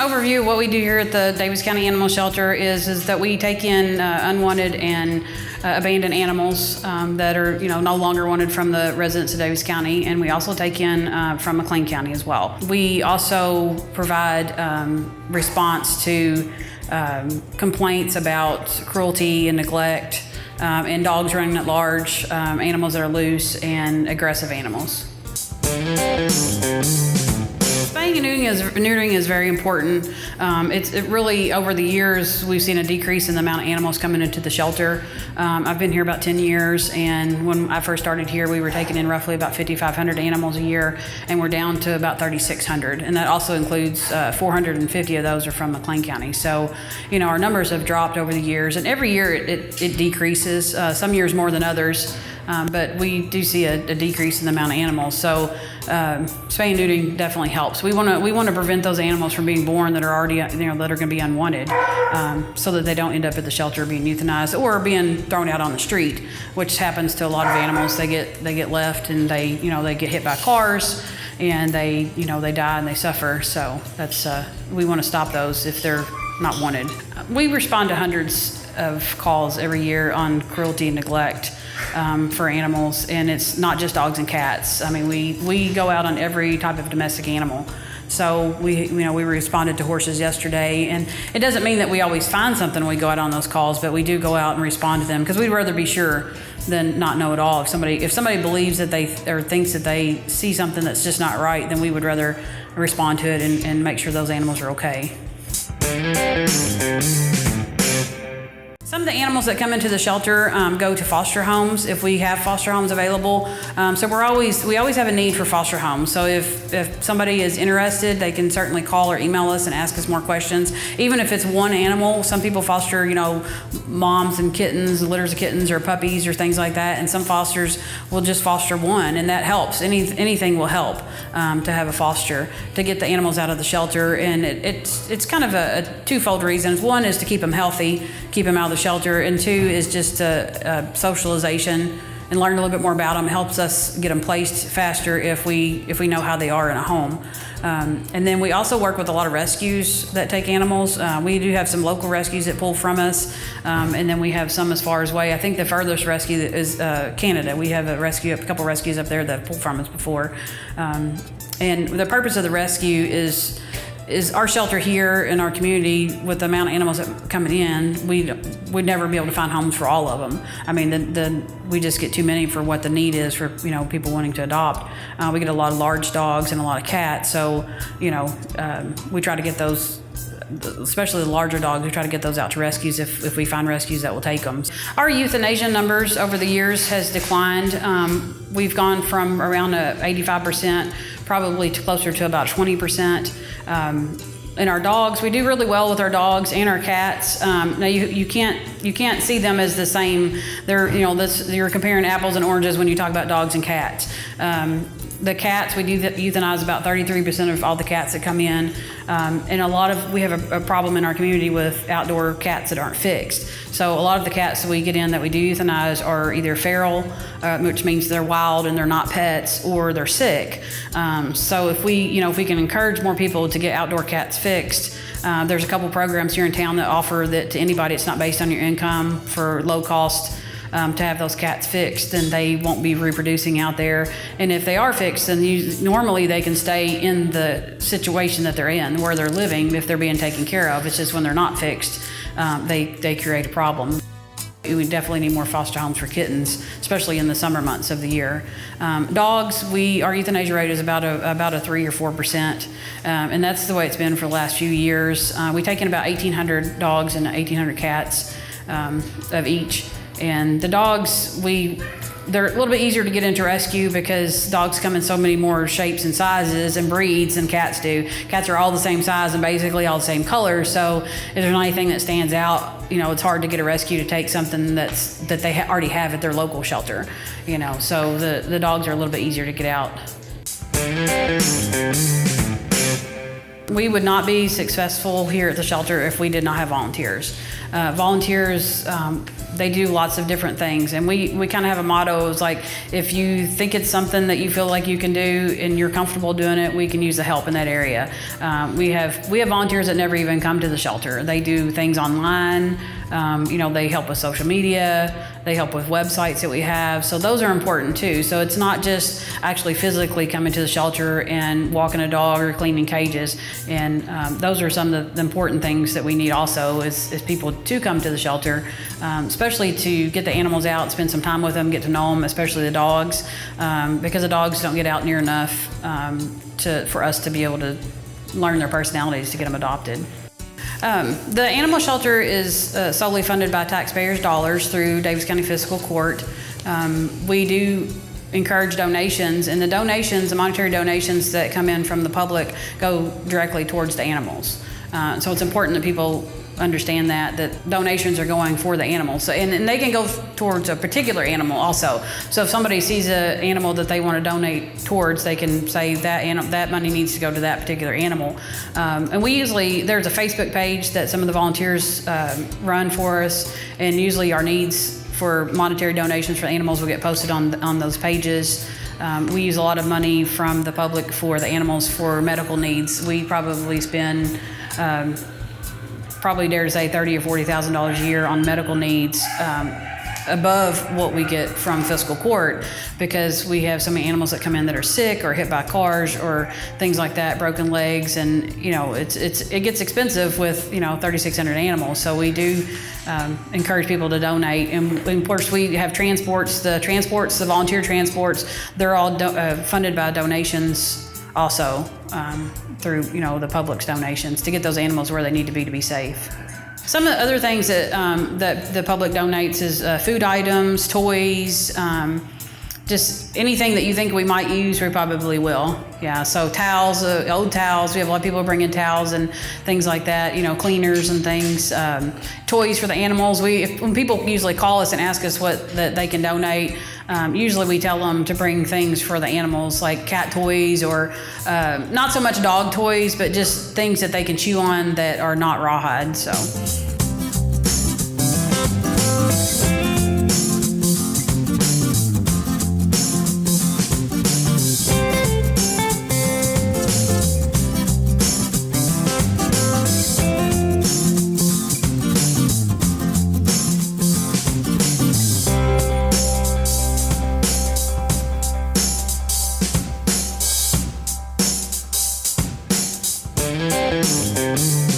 overview of what we do here at the Daviess County Animal Shelter is that we take in unwanted and abandoned animals that are no longer wanted from the residents of Daviess County, and we also take in from McLean County as well. We also provide response to complaints about cruelty and neglect, and dogs running at large, animals that are loose, and aggressive animals. Spaying and neutering is very important. It really, over the years, we've seen a decrease in the amount of animals coming into the shelter. I've been here about 10 years, and when I first started here, we were taking in roughly about 5,500 animals a year, and we're down to about 3,600. And that also includes 450 of those are from McLean County. So, our numbers have dropped over the years, and every year it decreases, some years more than others. But we do see a decrease in the amount of animals. So spay and neutering definitely helps. We want to prevent those animals from being born that are already that are going to be unwanted, so that they don't end up at the shelter being euthanized or being thrown out on the street, which happens to a lot of animals. They get left and they get hit by cars and they die and they suffer. So that's we want to stop those if they're not wanted. We respond to hundreds of calls every year on cruelty and neglect for animals, and it's not just dogs and cats. I mean, we go out on every type of domestic animal. So we responded to horses yesterday, and it doesn't mean that we always find something when we go out on those calls, but we do go out and respond to them because we'd rather be sure than not know at all. If somebody believes that or thinks that they see something that's just not right, then we would rather respond to it and make sure those animals are okay. Some of the animals that come into the shelter go to foster homes if we have foster homes available. So we always have a need for foster homes. So if somebody is interested, they can certainly call or email us and ask us more questions. Even if it's one animal, some people foster moms and kittens, litters of kittens or puppies or things like that, and some fosters will just foster one, and that helps. Anything will help to have a foster to get the animals out of the shelter, and it's kind of a twofold reason. One is to keep them healthy, keep them out of the shelter, and two is just socialization and learn a little bit more about them. It helps us get them placed faster if we know how they are in a home. And then we also work with a lot of rescues that take animals. We do have some local rescues that pull from us, and then we have some as far as away. I think the furthest rescue is Canada. We have a couple rescues up there that have pulled from us before. And the purpose of the rescue is our shelter here in our community, with the amount of animals that are coming in, we'd never be able to find homes for all of them. I mean, we just get too many for what the need is for people wanting to adopt. We get a lot of large dogs and a lot of cats, so we try to get those, especially the larger dogs, we try to get those out to rescues if we find rescues that will take them. Our euthanasia numbers over the years has declined. We've gone from around 85%, probably closer to about 20%. And our dogs, we do really well with our dogs and our cats. Now you can't see them as the same. You're comparing apples and oranges when you talk about dogs and cats. The cats, we do euthanize about 33% of all the cats that come in, and we have a problem in our community with outdoor cats that aren't fixed. So a lot of the cats that we get in that we do euthanize are either feral, which means they're wild and they're not pets, or they're sick. So if we can encourage more people to get outdoor cats fixed, there's a couple programs here in town that offer that to anybody. It's not based on your income, for low cost. To have those cats fixed, then they won't be reproducing out there. And if they are fixed, then normally they can stay in the situation that they're in, where they're living, if they're being taken care of. It's just when they're not fixed, they create a problem. We definitely need more foster homes for kittens, especially in the summer months of the year. Dogs, our euthanasia rate is about a 3 or 4%, and that's the way it's been for the last few years. We take in about 1,800 dogs and 1,800 cats of each. And the dogs, they're a little bit easier to get into rescue because dogs come in so many more shapes and sizes and breeds than cats do. Cats are all the same size and basically all the same color. So if there's not anything that stands out, it's hard to get a rescue to take something that they already have at their local shelter. So the dogs are a little bit easier to get out. We would not be successful here at the shelter if we did not have volunteers. Volunteers they do lots of different things, and we kind of have a motto. It's like, if you think it's something that you feel like you can do and you're comfortable doing it, we can use the help in that area. We have volunteers that never even come to the shelter. They do things online. They help with social media. They help with websites that we have. So those are important too. So it's not just actually physically coming to the shelter and walking a dog or cleaning cages. And those are some of the important things that we need also is people to come to the shelter, especially to get the animals out, spend some time with them, get to know them, especially the dogs, because the dogs don't get out near enough for us to be able to learn their personalities to get them adopted. The animal shelter is solely funded by taxpayers' dollars through Daviess County Fiscal Court. We do encourage donations, and the monetary donations that come in from the public go directly towards the animals. So it's important that people understand that donations are going for the animals. So, and they can go towards a particular animal also. So if somebody sees an animal that they want to donate towards, they can say that money needs to go to that particular animal. And there's a Facebook page that some of the volunteers run for us, and usually our needs for monetary donations for the animals will get posted on those pages. We use a lot of money from the public for the animals for medical needs. We probably spend probably dare to say $30,000 or $40,000 a year on medical needs, above what we get from fiscal court, because we have so many animals that come in that are sick or hit by cars or things like that, broken legs, and it gets expensive with 3,600 animals. So we do encourage people to donate, and of course we have the volunteer transports. They're all funded by donations also, through the public's donations to get those animals where they need to be safe. Some of the other things that the public donates is food items, toys, just anything that you think we might use, we probably will. Yeah, so towels, old towels. We have a lot of people bringing towels and things like that, cleaners and things, toys for the animals. When people usually call us and ask us that they can donate, usually we tell them to bring things for the animals, like cat toys, or not so much dog toys, but just things that they can chew on that are not rawhide. So. Thank you.